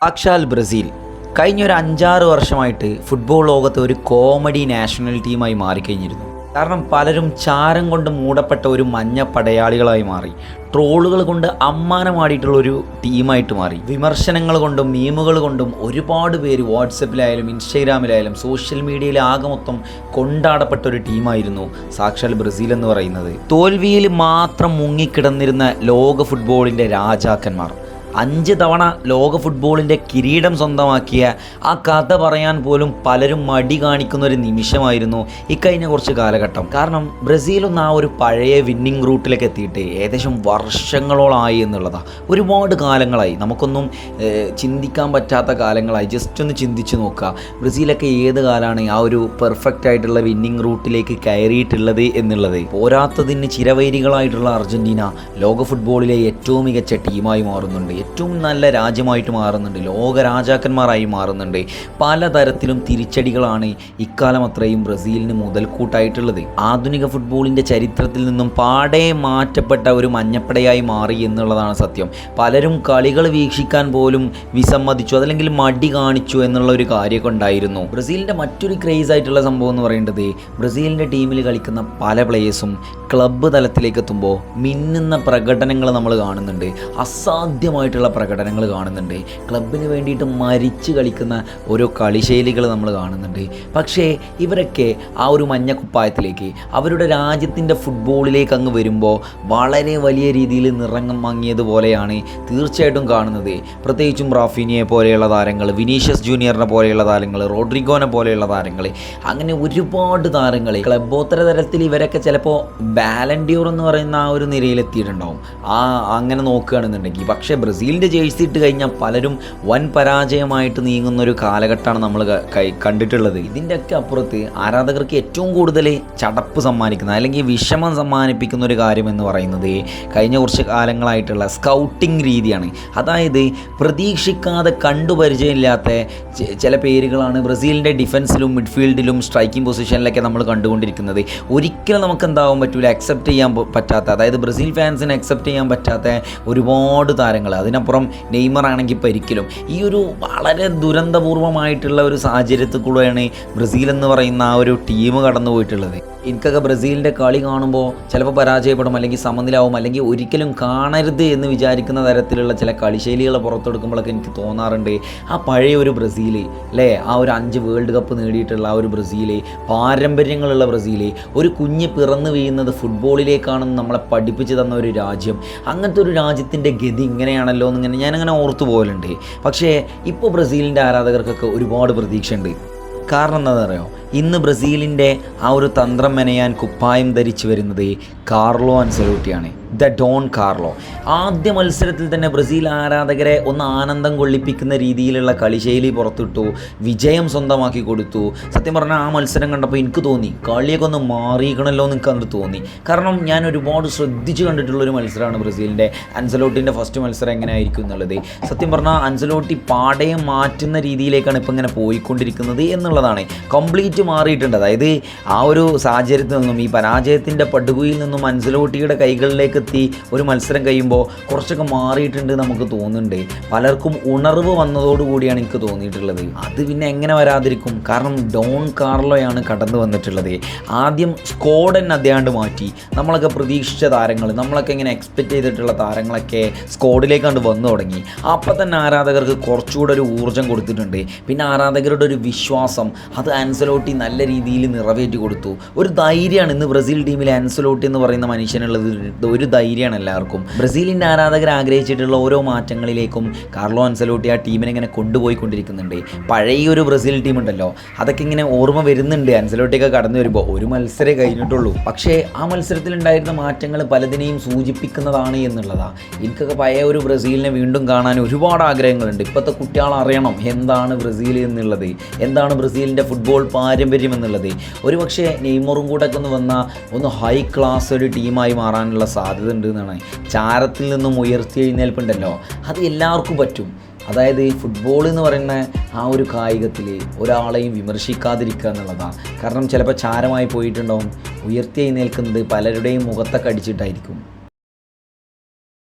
സാക്ഷാൽ ബ്രസീൽ കഴിഞ്ഞൊരു 5-6 വർഷമായിട്ട് ഫുട്ബോൾ ലോകത്ത് ഒരു കോമഡി നാഷണൽ ടീമായി മാറിക്കഴിഞ്ഞിരുന്നു. കാരണം പലരും ചാരം കൊണ്ട് മൂടപ്പെട്ട ഒരു മഞ്ഞ പടയാളികളായി മാറി. ട്രോളുകൾ കൊണ്ട് അമ്മാനമാടിയിട്ടുള്ളൊരു ടീമായിട്ട് മാറി. വിമർശനങ്ങൾ കൊണ്ടും മീമുകൾ കൊണ്ടും ഒരുപാട് പേര് വാട്സപ്പിലായാലും ഇൻസ്റ്റഗ്രാമിലായാലും സോഷ്യൽ മീഡിയയിൽ ആകെ മൊത്തം കൊണ്ടാടപ്പെട്ട ഒരു ടീമായിരുന്നു സാക്ഷാൽ ബ്രസീൽ എന്ന് പറയുന്നത്. തോൽവിയിൽ മാത്രം മുങ്ങിക്കിടന്നിരുന്ന ലോക ഫുട്ബോളിൻ്റെ രാജാക്കന്മാർ 5 തവണ ലോക ഫുട്ബോളിൻ്റെ കിരീടം സ്വന്തമാക്കിയ ആ കഥ പറയാൻ പോലും പലരും മടി കാണിക്കുന്ന ഒരു നിമിഷമായിരുന്നു ഇക്കഴിഞ്ഞ കുറച്ച് കാലഘട്ടം. കാരണം ബ്രസീലൊന്ന് ആ ഒരു പഴയ വിന്നിങ് റൂട്ടിലേക്ക് എത്തിയിട്ട് ഏകദേശം വർഷങ്ങളോളമായി എന്നുള്ളതാണ്. ഒരുപാട് കാലങ്ങളായി, നമുക്കൊന്നും ചിന്തിക്കാൻ പറ്റാത്ത കാലങ്ങളായി. ജസ്റ്റ് ഒന്ന് ചിന്തിച്ച് നോക്കുക, ബ്രസീലൊക്കെ ഏത് കാലമാണ് ആ ഒരു പെർഫെക്റ്റ് ആയിട്ടുള്ള വിന്നിങ് റൂട്ടിലേക്ക് കയറിയിട്ടുള്ളത് എന്നുള്ളത്. പോരാത്തതിന് ചിരവൈരികളായിട്ടുള്ള അർജൻറ്റീന ലോക ഫുട്ബോളിലെ ഏറ്റവും മികച്ച ടീമായി മാറുന്നുണ്ട്, ഏറ്റവും നല്ല രാജ്യമായിട്ട് മാറുന്നുണ്ട്, ലോക രാജാക്കന്മാരായി മാറുന്നുണ്ട്. പലതരത്തിലും തിരിച്ചടികളാണ് ഇക്കാലം അത്രയും ബ്രസീലിന് മുതൽക്കൂട്ടായിട്ടുള്ളത്. ആധുനിക ഫുട്ബോളിൻ്റെ ചരിത്രത്തിൽ നിന്നും പാടെ മാറ്റപ്പെട്ട ഒരു മഞ്ഞപ്പടയായി മാറി എന്നുള്ളതാണ് സത്യം. പലരും കളികൾ വീക്ഷിക്കാൻ പോലും വിസമ്മതിച്ചു, അതല്ലെങ്കിൽ മടി കാണിച്ചു എന്നുള്ള ഒരു കാര്യമൊക്കെ ഉണ്ടായിരുന്നു. ബ്രസീലിൻ്റെ മറ്റൊരു ക്രേസ് ആയിട്ടുള്ള സംഭവം എന്ന് പറയുന്നത്, ബ്രസീലിൻ്റെ ടീമിൽ കളിക്കുന്ന പല പ്ലേയേഴ്സും ക്ലബ്ബ് തലത്തിലേക്ക് എത്തുമ്പോൾ മിന്നുന്ന പ്രകടനങ്ങൾ നമ്മൾ കാണുന്നുണ്ട്, അസാധ്യമായിട്ടുള്ള പ്രകടനങ്ങൾ കാണുന്നുണ്ട്. ക്ലബിന് വേണ്ടിയിട്ട് മരിച്ച് കളിക്കുന്ന ഓരോ കളിശൈലികൾ നമ്മൾ കാണുന്നുണ്ട്. പക്ഷേ ഇവരൊക്കെ ആ ഒരു മഞ്ഞ കുപ്പായത്തിലേക്ക്, അവരുടെ രാജ്യത്തിൻ്റെ ഫുട്ബോളിലേക്ക് അങ്ങ് വരുമ്പോൾ വളരെ വലിയ രീതിയിൽ നിറങ്ങം മങ്ങിയതുപോലെയാണ് തീർച്ചയായിട്ടും കാണുന്നത്. പ്രത്യേകിച്ചും റാഫീനിയെ പോലെയുള്ള താരങ്ങൾ, വിനീഷ്യസ് ജൂനിയറിനെ പോലെയുള്ള താരങ്ങൾ, റോഡ്രിഗോനെ പോലെയുള്ള താരങ്ങൾ, അങ്ങനെ ഒരുപാട് താരങ്ങൾ ക്ലബ്ബോത്തര തലത്തിൽ ഇവരൊക്കെ ചിലപ്പോൾ ബാലൻഡിയോർ എന്ന് പറയുന്ന ആ ഒരു നിരയിലെത്തിയിട്ടുണ്ടാവും അങ്ങനെ നോക്കുകയാണെന്നുണ്ടെങ്കിൽ. പക്ഷേ ബ്രസീലിൻ്റെ ജേഴ്സി ഇട്ട് കഴിഞ്ഞാൽ പലരും വൻ പരാജയമായിട്ട് നീങ്ങുന്ന ഒരു കാലഘട്ടമാണ് നമ്മൾ കണ്ടിട്ടുള്ളത്. ഇതിൻ്റെയൊക്കെ അപ്പുറത്ത് ആരാധകർക്ക് ഏറ്റവും കൂടുതൽ ചടപ്പ് സമ്മാനിക്കുന്ന, അല്ലെങ്കിൽ വിഷമം സമ്മാനിപ്പിക്കുന്ന ഒരു കാര്യം എന്ന് പറയുന്നത് കഴിഞ്ഞ കുറച്ച് കാലങ്ങളായിട്ടുള്ള സ്കൗട്ടിംഗ് രീതിയാണ്. അതായത് പ്രതീക്ഷിക്കാതെ കണ്ടുപരിചയമില്ലാത്ത ചില പേരുകളാണ് ബ്രസീലിൻ്റെ ഡിഫൻസിലും മിഡ്ഫീൽഡിലും സ്ട്രൈക്കിംഗ് പൊസിഷനിലൊക്കെ നമ്മൾ കണ്ടുകൊണ്ടിരിക്കുന്നത്. ഒരിക്കലും നമുക്ക് എന്താവാൻ പറ്റില്ല, അക്സെപ്റ്റ് ചെയ്യാൻ പറ്റാത്ത, അതായത് ബ്രസീൽ ഫാൻസിന് അക്സെപ്റ്റ് ചെയ്യാൻ പറ്റാത്ത ഒരുപാട് താരങ്ങൾ. അതിനപ്പുറം നെയ്മർ ആണെങ്കിൽ പരിക്കലും. ഈ ഒരു വളരെ ദുരന്തപൂർവമായിട്ടുള്ള ഒരു സാഹചര്യത്തിൽ കൂടെയാണ് ബ്രസീൽ എന്ന് പറയുന്ന ആ ഒരു ടീം കടന്നു പോയിട്ടുള്ളത്. എനിക്കൊക്കെ ബ്രസീലിൻ്റെ കളി കാണുമ്പോൾ ചിലപ്പോൾ പരാജയപ്പെടും, അല്ലെങ്കിൽ സമനിലാവും, അല്ലെങ്കിൽ ഒരിക്കലും കാണരുത് എന്ന് വിചാരിക്കുന്ന തരത്തിലുള്ള ചില കളിശൈലികൾ പുറത്തെടുക്കുമ്പോഴൊക്കെ എനിക്ക് തോന്നാറുണ്ട്, ആ പഴയ ഒരു ബ്രസീൽ അല്ലേ, ആ ഒരു 5 വേൾഡ് കപ്പ് നേടിയിട്ടുള്ള ആ ഒരു ബ്രസീൽ, പാരമ്പര്യങ്ങളുള്ള ബ്രസീൽ, ഒരു കുഞ്ഞ് പിറന്നു വീഴുന്നത് ഫുട്ബോളിലേക്കാണെന്ന് നമ്മളെ പഠിപ്പിച്ച് തന്ന ഒരു രാജ്യം, അങ്ങനത്തെ ഒരു രാജ്യത്തിൻ്റെ ഗതി ഇങ്ങനെയാണല്ലോ എന്നിങ്ങനെ ഞാനങ്ങനെ ഓർത്തു പോകലുണ്ട്. പക്ഷേ ഇപ്പോൾ ബ്രസീലിൻ്റെ ആരാധകർക്കൊക്കെ ഒരുപാട് പ്രതീക്ഷയുണ്ട്. കാരണം എന്താണെന്ന് അറിയോ, ഇന്ന് ബ്രസീലിൻ്റെ ആ ഒരു തന്ത്രം മെനയാൻ കുപ്പായം ധരിച്ചു വരുന്നത് കാർലോ അൻസെലോട്ടിയാണ്, ദ ഡോൺ കാർലോ. ആദ്യ മത്സരത്തിൽ തന്നെ ബ്രസീൽ ആരാധകരെ ഒന്ന് ആനന്ദം കൊള്ളിപ്പിക്കുന്ന രീതിയിലുള്ള കളിശൈലി പുറത്തിട്ടു, വിജയം സ്വന്തമാക്കി കൊടുത്തു. സത്യം പറഞ്ഞാൽ ആ മത്സരം കണ്ടപ്പോൾ എനിക്ക് തോന്നി കളിയൊക്കെ ഒന്ന് മാറിയിക്കണമല്ലോ എന്ന് എനിക്ക് അത് തോന്നി. കാരണം ഞാൻ ഒരുപാട് ശ്രദ്ധിച്ച് കണ്ടിട്ടുള്ളൊരു മത്സരമാണ് ബ്രസീലിൻ്റെ. അൻസെലോട്ടിൻ്റെ ഫസ്റ്റ് മത്സരം എങ്ങനെ ആയിരിക്കും എന്നുള്ളത്. സത്യം പറഞ്ഞാൽ അൻസെലോട്ടി പാടയെ മാറ്റുന്ന രീതിയിലേക്കാണ് ഇപ്പം ഇങ്ങനെ പോയിക്കൊണ്ടിരിക്കുന്നത് എന്നുള്ളതാണ്. കംപ്ലീറ്റ് മാറിയിട്ടുണ്ട്. അതായത് ആ ഒരു സാഹചര്യത്തിൽ നിന്നും, ഈ പരാജയത്തിൻ്റെ പടുകുയിൽ നിന്നും അൻസെലോട്ടിയുടെ കൈകളിലേക്ക് എത്തി ഒരു മത്സരം കഴിയുമ്പോൾ കുറച്ചൊക്കെ മാറിയിട്ടുണ്ട് നമുക്ക് തോന്നുന്നുണ്ട്. പലർക്കും ഉണർവ് വന്നതോടുകൂടിയാണ് എനിക്ക് തോന്നിയിട്ടുള്ളത്. അത് പിന്നെ എങ്ങനെ വരാതിരിക്കും, കാരണം ഡോൺ കാർലോയാണ് കടന്നു വന്നിട്ടുള്ളത്. ആദ്യം സ്ക്വാഡ് അദ്ദേഹം മാറ്റി. നമ്മളൊക്കെ പ്രതീക്ഷിച്ച താരങ്ങൾ, നമ്മളൊക്കെ ഇങ്ങനെ എക്സ്പെക്റ്റ് ചെയ്തിട്ടുള്ള താരങ്ങളൊക്കെ സ്ക്വാഡിലേക്കാണ്ട് വന്നു തുടങ്ങി. അപ്പം തന്നെ ആരാധകർക്ക് കുറച്ചുകൂടെ ഒരു ഊർജ്ജം കൊടുത്തിട്ടുണ്ട്. പിന്നെ ആരാധകരുടെ ഒരു വിശ്വാസം അത് അൻസെലോട്ടി നല്ല രീതിയിൽ നിറവേറ്റി കൊടുത്തു. ഒരു ധൈര്യമാണ് ഇന്ന് ബ്രസീൽ ടീമിലെ അൻസെലോട്ടി എന്ന് പറയുന്ന മനുഷ്യനുള്ളത്. ഒരു ധൈര്യമാണ് എല്ലാവർക്കും. ബ്രസീലിൻ്റെ ആരാധകർ ആഗ്രഹിച്ചിട്ടുള്ള ഓരോ മാറ്റങ്ങളിലേക്കും കാർലോ അൻസെലോട്ടി ആ ടീമിനെ ഇങ്ങനെ കൊണ്ടുപോയിക്കൊണ്ടിരിക്കുന്നുണ്ട്. പഴയൊരു ബ്രസീൽ ടീം ഉണ്ടല്ലോ, അതൊക്കെ ഇങ്ങനെ ഓർമ്മ വരുന്നുണ്ട് അൻസെലോട്ടിയൊക്കെ കടന്നു വരുമ്പോൾ. ഒരു മത്സരമേ കഴിഞ്ഞിട്ടുള്ളൂ, പക്ഷേ ആ മത്സരത്തിലുണ്ടായിരുന്ന മാറ്റങ്ങൾ പലതിനെയും സൂചിപ്പിക്കുന്നതാണ് എന്നുള്ളതാണ്. എനിക്കൊക്കെ പഴയ ഒരു ബ്രസീലിനെ വീണ്ടും കാണാൻ ഒരുപാട് ആഗ്രഹങ്ങളുണ്ട്. ഇപ്പോഴത്തെ കുട്ടികൾ അറിയണം എന്താണ് ബ്രസീൽ എന്നുള്ളത്, എന്താണ് ബ്രസീലിൻ്റെ ഫുട്ബോൾ പാരമ്പര്യം എന്നുള്ളത്. ഒരു പക്ഷേ നെയ്മറും കൂടെ ഒക്കെ ഒന്ന് ഹൈ ക്ലാസ് ഒരു ടീമായി മാറാനുള്ള സാധ്യത ഉണ്ട് എന്നാണ്. ചാരത്തിൽ നിന്നും ഉയർത്തെഴുന്നേൽപ്പുണ്ടല്ലോ, അത് എല്ലാവർക്കും പറ്റും. അതായത് ഫുട്ബോൾ എന്ന് പറയുന്ന ആ ഒരു കായികത്തിൽ ഒരാളെയും വിമർശിക്കാതിരിക്കുക എന്നുള്ളതാണ്. കാരണം ചിലപ്പോൾ ചാരമായി പോയിട്ടുണ്ടാവും, ഉയർത്തെഴുന്നേൽക്കുന്നത് പലരുടെയും മുഖത്തൊക്കെ അടിച്ചിട്ടായിരിക്കും.